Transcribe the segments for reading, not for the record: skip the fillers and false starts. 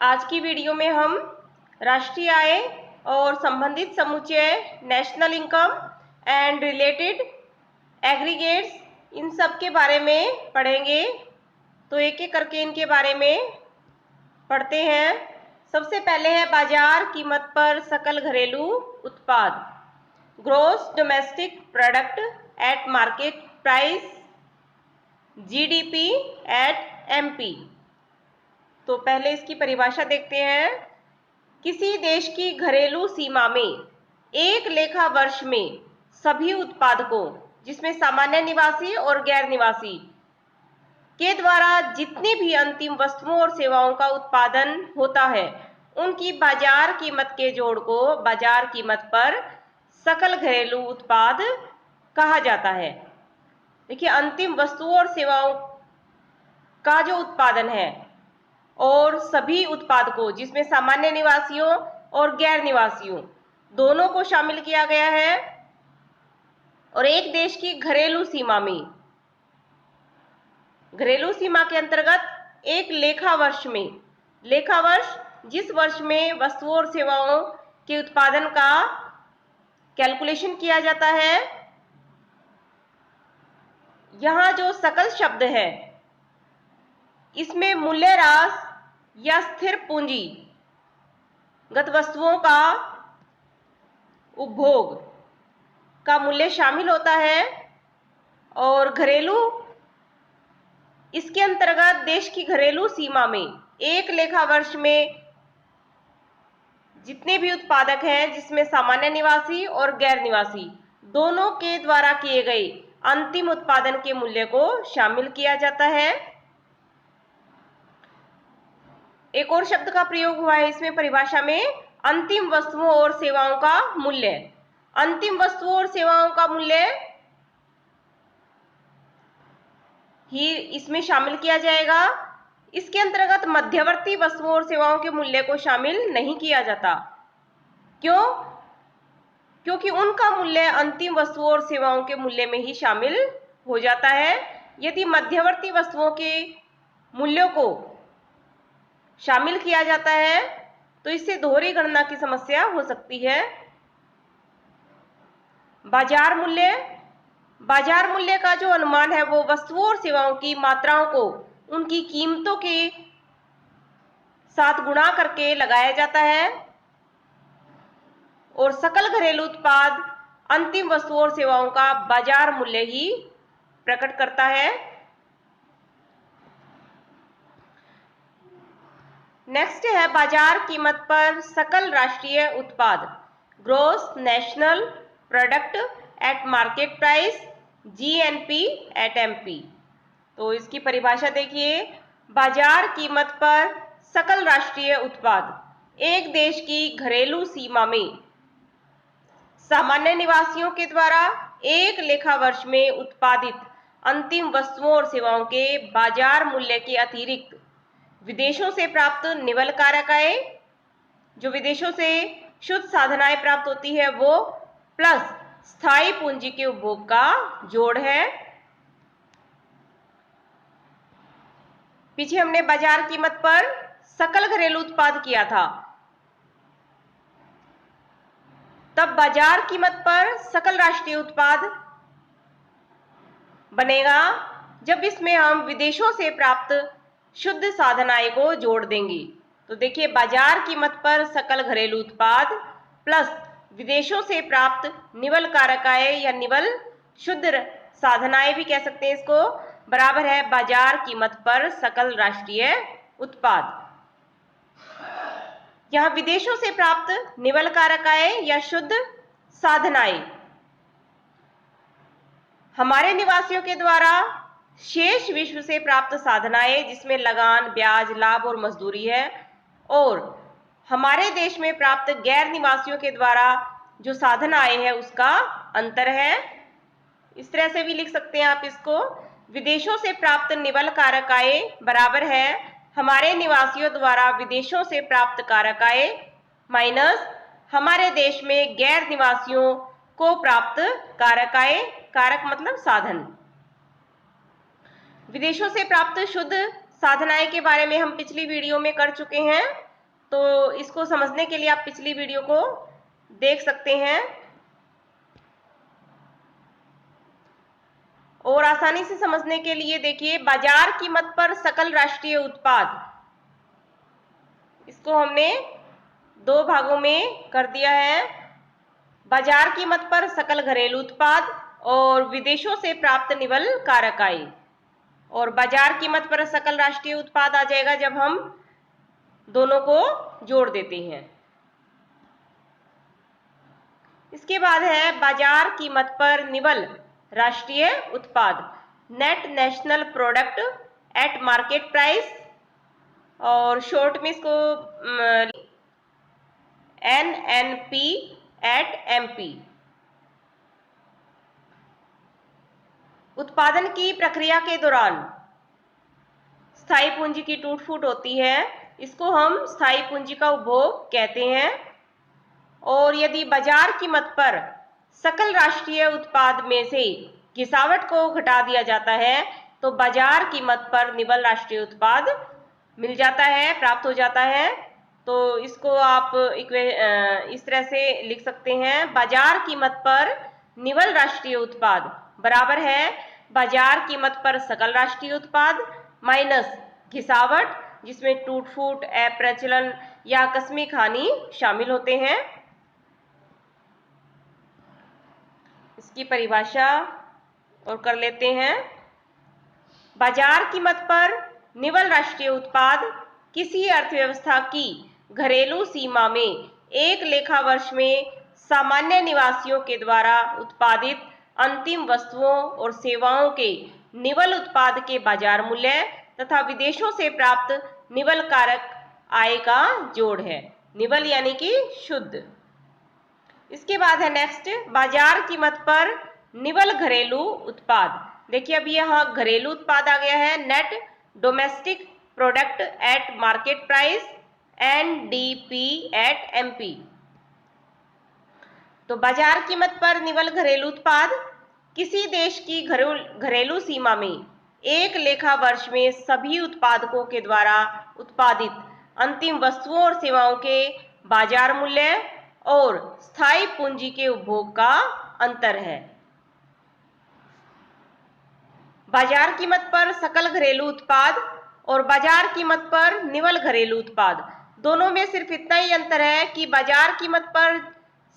आज की वीडियो में हम राष्ट्रीय आय और संबंधित समुच्चय, national income and related aggregates, इन सब के बारे में पढ़ेंगे। तो एक एक करके इनके बारे में पढ़ते हैं। सबसे पहले है बाजार कीमत पर सकल घरेलू उत्पाद, gross domestic product at market price, GDP at MP. तो पहले इसकी परिभाषा देखते हैं। किसी देश की घरेलू सीमा में एक लेखा वर्ष में सभी उत्पादकों, जिसमें सामान्य निवासी और गैर निवासी, के द्वारा जितनी भी अंतिम वस्तुओं और सेवाओं का उत्पादन होता है, उनकी बाजार कीमत के जोड़ को बाजार कीमत पर सकल घरेलू उत्पाद कहा जाता है। देखिए, अंतिम वस्तुओं और सेवाओं का जो उत्पादन है और सभी उत्पादकों, जिसमें सामान्य निवासियों और गैर निवासियों दोनों को शामिल किया गया है, और एक देश की घरेलू सीमा में, घरेलू सीमा के अंतर्गत एक लेखा वर्ष में, लेखा वर्ष जिस वर्ष में वस्तुओं और सेवाओं के उत्पादन का कैलकुलेशन किया जाता है। यहां जो सकल शब्द है, इसमें मूल्यह्रास या स्थिर पूंजीगत वस्तुओं का उपभोग का मूल्य शामिल होता है, और घरेलू, इसके अंतर्गत देश की घरेलू सीमा में एक लेखा वर्ष में जितने भी उत्पादक हैं, जिसमें सामान्य निवासी और गैर निवासी दोनों के द्वारा किए गए अंतिम उत्पादन के मूल्य को शामिल किया जाता है। एक और शब्द का प्रयोग हुआ है इसमें परिभाषा में, अंतिम वस्तुओं और सेवाओं का मूल्य। अंतिम वस्तुओं और सेवाओं का मूल्य ही इसमें शामिल किया जाएगा। इसके अंतर्गत मध्यवर्ती वस्तुओं और सेवाओं के मूल्य को शामिल नहीं किया जाता। क्यों? क्योंकि उनका मूल्य अंतिम वस्तुओं और सेवाओं के मूल्य में ही शामिल हो जाता है। यदि मध्यवर्ती वस्तुओं के मूल्यों को शामिल किया जाता है तो इससे दोहरी गणना की समस्या हो सकती है। बाजार मूल्य, बाजार मूल्य का जो अनुमान है वो वस्तुओं और सेवाओं की मात्राओं को उनकी कीमतों के साथ गुणा करके लगाया जाता है, और सकल घरेलू उत्पाद अंतिम वस्तुओं और सेवाओं का बाजार मूल्य ही प्रकट करता है। नेक्स्ट है बाजार कीमत पर सकल राष्ट्रीय उत्पाद, gross national product at market price, GNP at MP. तो इसकी परिभाषा देखिए। बाजार कीमत पर सकल राष्ट्रीय उत्पाद एक देश की घरेलू सीमा में सामान्य निवासियों के द्वारा एक लेखा वर्ष में उत्पादित अंतिम वस्तुओं और सेवाओं के बाजार मूल्य के अतिरिक्त विदेशों से प्राप्त निवल कारक आय, जो विदेशों से शुद्ध साधन आय प्राप्त होती है वो, प्लस स्थायी पूंजी के उपभोग का जोड़ है। पीछे हमने बाजार कीमत पर सकल घरेलू उत्पाद किया था, तब बाजार कीमत पर सकल राष्ट्रीय उत्पाद बनेगा जब इसमें हम विदेशों से प्राप्त शुद्ध साधन आय को जोड़ देंगे। तो देखिए, बाजार कीमत पर सकल घरेलू उत्पाद प्लस विदेशों से प्राप्त निवल कारक आय या निवल शुद्ध साधन आय भी कह सकते हैं इसको, बराबर है बाजार कीमत पर सकल राष्ट्रीय उत्पाद। यहां विदेशों से प्राप्त निवल कारक आय या शुद्ध साधन आय हमारे निवासियों के द्वारा शेष विश्व से प्राप्त साधन आय, जिसमें लगान, ब्याज, लाभ और मजदूरी है, और हमारे देश में प्राप्त गैर निवासियों के द्वारा जो साधन आय है उसका अंतर है। इस तरह से भी लिख सकते हैं आप इसको, विदेशों से प्राप्त निवल कारक आय बराबर है हमारे निवासियों द्वारा विदेशों से प्राप्त कारक आय माइनस हमारे देश में गैर निवासियों को प्राप्त कारक आय, कारक मतलब साधन। विदेशों से प्राप्त शुद्ध साधन आय के बारे में हम पिछली वीडियो में कर चुके हैं। तो इसको समझने के लिए आप पिछली वीडियो को देख सकते हैं। और आसानी से समझने के लिए देखिए, बाजार कीमत पर सकल राष्ट्रीय उत्पाद, इसको हमने दो भागों में कर दिया है। बाजार कीमत पर सकल घरेलू उत्पाद और विदेशों से प्राप्त निवल कारक आय। और बाजार कीमत पर सकल राष्ट्रीय उत्पाद आ जाएगा जब हम दोनों को जोड़ देते हैं। इसके बाद है बाजार कीमत पर निवल राष्ट्रीय उत्पाद, net national product at market price, और शॉर्ट में इसको NNP एट MP। उत्पादन की प्रक्रिया के दौरान स्थायी पूंजी की टूट फूट होती है, इसको हम स्थायी पूंजी का उपभोग कहते हैं। और यदि बाजार कीमत पर सकल राष्ट्रीय उत्पाद में से गिरावट को घटा दिया जाता है तो बाजार कीमत पर निवल राष्ट्रीय उत्पाद मिल जाता है, प्राप्त हो जाता है। तो इसको आप इस तरह से लिख सकते हैं, बाजार कीमत पर निवल राष्ट्रीय उत्पाद बराबर है बाजार कीमत पर सकल राष्ट्रीय उत्पाद माइनस घिसावट, जिसमें टूट फूट, अप्रचलन या आकस्मिक हानि शामिल होते हैं। इसकी परिभाषा और कर लेते हैं। बाजार कीमत पर निवल राष्ट्रीय उत्पाद किसी अर्थव्यवस्था की घरेलू सीमा में एक लेखा वर्ष में सामान्य निवासियों के द्वारा उत्पादित अंतिम वस्तुओं और सेवाओं के निवल उत्पाद के बाजार मूल्य तथा विदेशों से प्राप्त निवल कारक आय का जोड़ है। निवल यानी कि शुद्ध। इसके बाद है नेक्स्ट, बाजार कीमत पर निवल घरेलू उत्पाद। देखिए अभी यहाँ घरेलू उत्पाद आ गया है, net domestic product at market price, NDP at MP। तो बाजार कीमत पर निवल घरेलू उत्पाद किसी देश की घरेलू सीमा में एक लेखा वर्ष में सभी उत्पादकों के द्वारा उत्पादित अंतिम वस्तुओं और सेवाओं के बाजार मूल्य और स्थायी पूंजी के उपभोग का अंतर है। बाजार कीमत पर सकल घरेलू उत्पाद और बाजार कीमत पर निवल घरेलू उत्पाद, दोनों में सिर्फ इतना ही अंतर है कि बाजार कीमत पर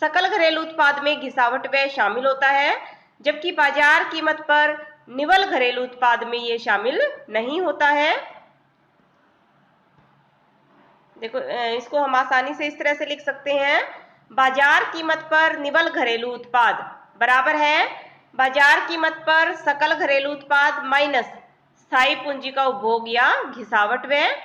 सकल घरेलू उत्पाद में घिसावट व्यय शामिल होता है, जबकि बाजार कीमत पर निवल घरेलू उत्पाद में ये शामिल नहीं होता है। देखो इसको हम आसानी से इस तरह से लिख सकते हैं, बाजार कीमत पर निवल घरेलू उत्पाद बराबर है बाजार कीमत पर सकल घरेलू उत्पाद माइनस स्थायी पूंजी का उपभोग या घिसावट व्यय।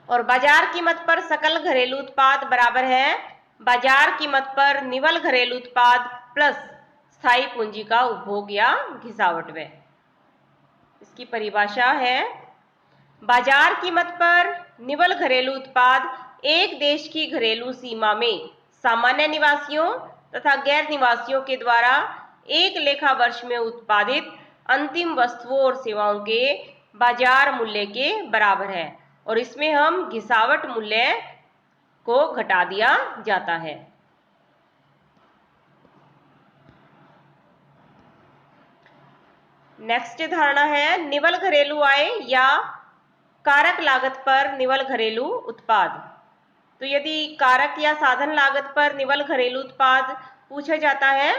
और बाजार कीमत पर सकल घरेलू उत्पाद बराबर है बाजार कीमत पर निवल घरेलू उत्पाद प्लस स्थायी पूंजी का उपभोग या घिसावट व्यय। इसकी परिभाषा है, बाजार कीमत पर निवल घरेलू उत्पाद एक देश की घरेलू सीमा में सामान्य निवासियों तथा गैर निवासियों के द्वारा एक लेखा वर्ष में उत्पादित अंतिम वस्तुओं और सेवाओं के बाजार मूल्य के बराबर है, और इसमें हम घिसावट मूल्य को घटा दिया जाता है। नेक्स्ट धारणा है निवल घरेलू आय या कारक लागत पर निवल घरेलू उत्पाद। तो यदि कारक या साधन लागत पर निवल घरेलू उत्पाद पूछा जाता है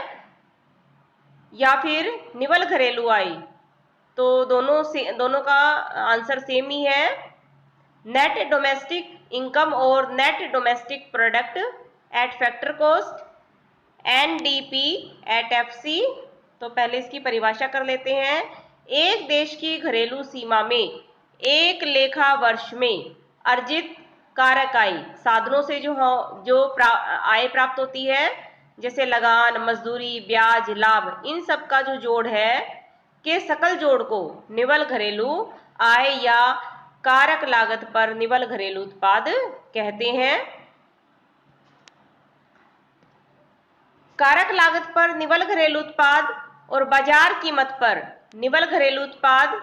या फिर निवल घरेलू आय, तो दोनों का आंसर सेम ही है, नेट डोमेस्टिक इनकम और net domestic product at factor cost, NDP at FC। तो पहले इसकी परिभाषा कर लेते हैं, एक देश की घरेलू सीमा में एक लेखा वर्ष में अर्जित कारक आय, साधनों से जो आय प्राप्त होती है जैसे लगान, मजदूरी, ब्याज, लाभ, इन सब का जो जोड़ है के सकल जोड़ को निवल घरेलू आय या कारक लागत पर निवल घरेलू उत्पाद कहते हैं। कारक लागत पर निवल घरेलू उत्पाद और बाजार कीमत पर निवल घरेलू उत्पाद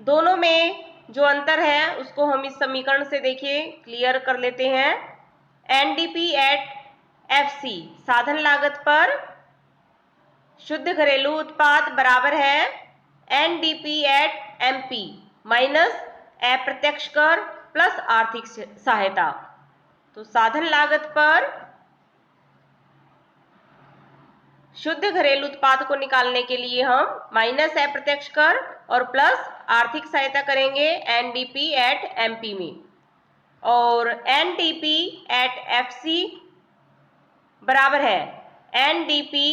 दोनों में जो अंतर है उसको हम इस समीकरण से देखिए क्लियर कर लेते हैं। एनडीपी एट एफसी, साधन लागत पर शुद्ध घरेलू उत्पाद बराबर है एनडीपी एट एमपी माइनस अप्रत्यक्ष कर प्लस आर्थिक सहायता। तो साधन लागत पर शुद्ध घरेलू उत्पाद को निकालने के लिए हम माइनस अप्रत्यक्ष कर और प्लस आर्थिक सहायता करेंगे एनडीपी एट एमपी में, और एनडीपी एट एफसी बराबर है एनडीपी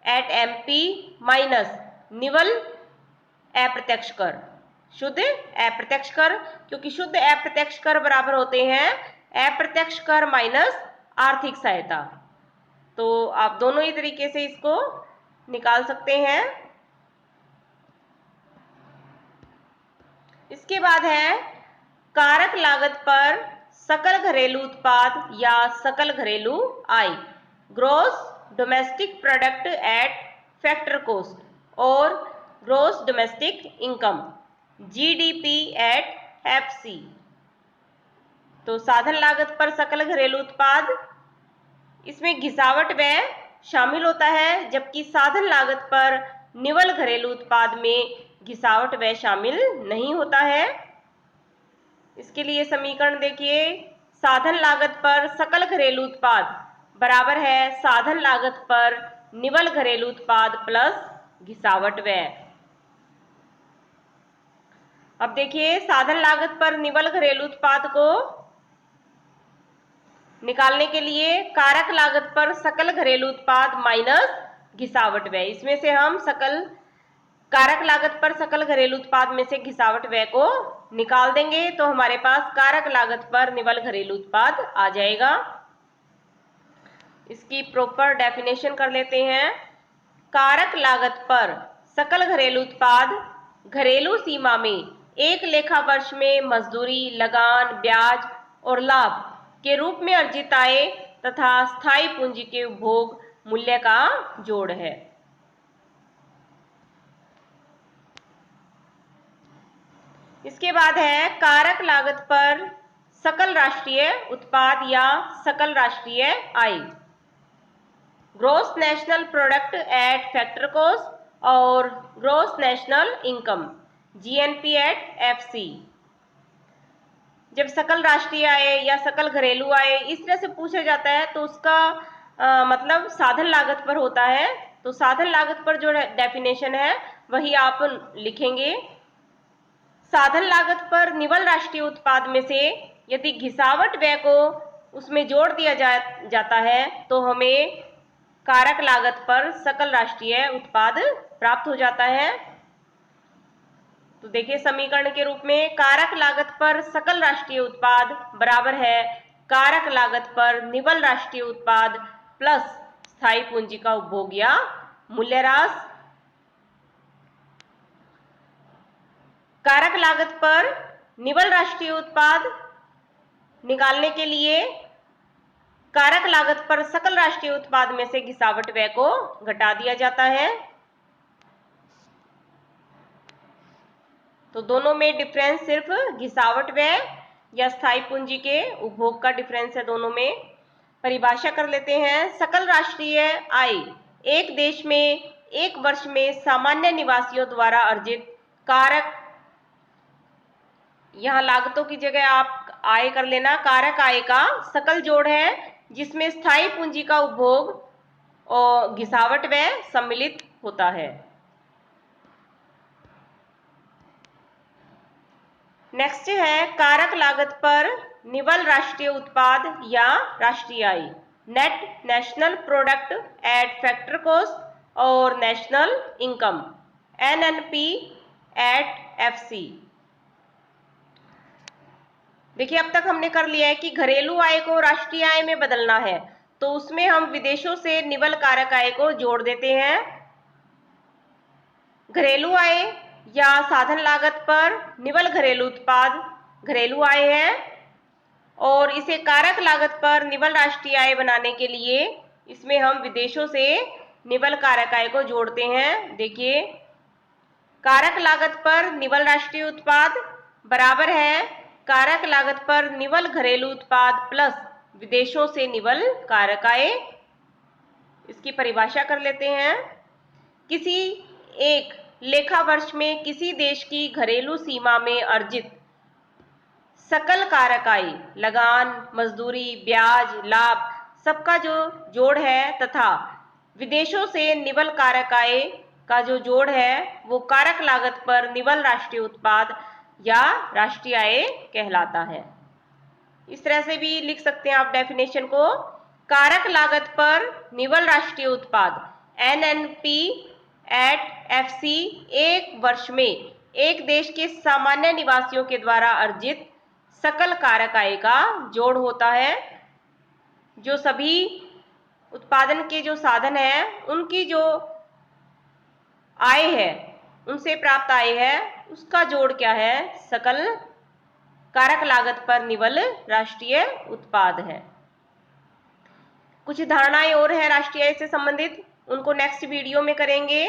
एट एमपी माइनस निवल अप्रत्यक्ष कर, शुद्ध अप्रत्यक्ष कर, क्योंकि शुद्ध अप्रत्यक्ष कर बराबर होते हैं अप्रत्यक्ष कर माइनस आर्थिक सहायता। तो आप दोनों ही तरीके से इसको निकाल सकते हैं। इसके बाद है कारक लागत पर सकल घरेलू उत्पाद या सकल घरेलू आय, gross domestic product at factor cost और gross domestic income, GDP at FC. तो साधन लागत पर सकल घरेलू उत्पाद, इसमें घिसावट व्यय शामिल होता है, जबकि साधन लागत पर निवल घरेलू उत्पाद में घिसावट व्यय शामिल नहीं होता है। इसके लिए समीकरण देखिए, साधन लागत पर सकल घरेलू उत्पाद बराबर है साधन लागत पर निवल घरेलू उत्पाद प्लस घिसावट व्यय। अब देखिए साधन लागत पर निवल घरेलू उत्पाद को निकालने के लिए कारक लागत पर सकल घरेलू उत्पाद माइनस घिसावट व्यय, इसमें से हम सकल कारक लागत पर सकल घरेलू उत्पाद में से घिसावट व्यय को निकाल देंगे तो हमारे पास कारक लागत पर निवल घरेलू उत्पाद आ जाएगा। इसकी प्रॉपर डेफिनेशन कर लेते हैं। कारक लागत पर सकल घरेलू उत्पाद घरेलू सीमा में एक लेखा वर्ष में मजदूरी, लगान, ब्याज और लाभ के रूप में अर्जित आय तथा स्थायी पूंजी के उपभोग मूल्य का जोड़ है। इसके बाद है कारक लागत पर सकल राष्ट्रीय उत्पाद या सकल राष्ट्रीय आय, gross national product at factor cost और gross national income, GNP at FC. जब सकल राष्ट्रीय आय या सकल घरेलू आय इस तरह से पूछा जाता है तो उसका मतलब साधन लागत पर होता है। तो साधन लागत पर जो डेफिनेशन है वही आप लिखेंगे। साधन लागत पर निवल राष्ट्रीय उत्पाद में से यदि घिसावट व्यय को उसमें जोड़ दिया जाता है तो हमें कारक लागत पर सकल राष्ट्रीय उत्पाद प्राप्त हो जाता है। तो देखिए समीकरण के रूप में कारक लागत पर सकल राष्ट्रीय उत्पाद बराबर है कारक लागत पर निवल राष्ट्रीय उत्पाद प्लस स्थायी पूंजी का उपभोग या मूल्यह्रास। कारक लागत पर निवल राष्ट्रीय उत्पाद निकालने के लिए कारक लागत पर सकल राष्ट्रीय उत्पाद में से घिसावट व्यय को घटा दिया जाता है। तो दोनों में डिफरेंस सिर्फ घिसावट व्यय या स्थायी पूंजी के उपभोग का डिफरेंस है दोनों में। परिभाषा कर लेते हैं। सकल राष्ट्रीय आय एक देश में एक वर्ष में सामान्य निवासियों द्वारा अर्जित कारक, यहाँ लागतों की जगह आप आय कर लेना, कारक आय का सकल जोड़ है जिसमें स्थायी पूंजी का उपभोग और घिसावट व्यय सम्मिलित होता है। नेक्स्ट है कारक लागत पर निवल राष्ट्रीय उत्पाद या राष्ट्रीय आय, net national product at factor cost और national income, NNP at FC. देखिए अब तक हमने कर लिया है कि घरेलू आय को राष्ट्रीय आय में बदलना है तो उसमें हम विदेशों से निवल कारक आय को जोड़ देते हैं। घरेलू आय या साधन लागत पर निवल घरेलू उत्पाद घरेलू आय है और इसे कारक लागत पर निवल राष्ट्रीय आय बनाने के लिए इसमें हम विदेशों से निवल कारक आय को जोड़ते हैं। देखिए कारक लागत पर निवल राष्ट्रीय उत्पाद बराबर है कारक लागत पर निवल घरेलू उत्पाद प्लस विदेशों से निवल कारक आय। इसकी परिभाषा कर लेते हैं। किसी एक लेखा वर्ष में किसी देश की घरेलू सीमा में अर्जित सकल कारक आय, लगान, मजदूरी, ब्याज, लाभ सबका जो जोड़ है तथा विदेशों से निवल कारक आय का जो जोड़ है वो कारक लागत पर निवल राष्ट्रीय उत्पाद या राष्ट्रीय आय कहलाता है। इस तरह से भी लिख सकते हैं आप डेफिनेशन को। कारक लागत पर निवल राष्ट्रीय उत्पाद NNP एट FC एक वर्ष में एक देश के सामान्य निवासियों के द्वारा अर्जित सकल कारक आय का जोड़ होता है। जो सभी उत्पादन के जो साधन है उनकी जो आय है, उनसे प्राप्त आय है, उसका जोड़ क्या है? सकल कारक लागत पर निवल राष्ट्रीय उत्पाद है। कुछ धारणाएं और है राष्ट्रीय आय से संबंधित, उनको नेक्स्ट वीडियो में करेंगे।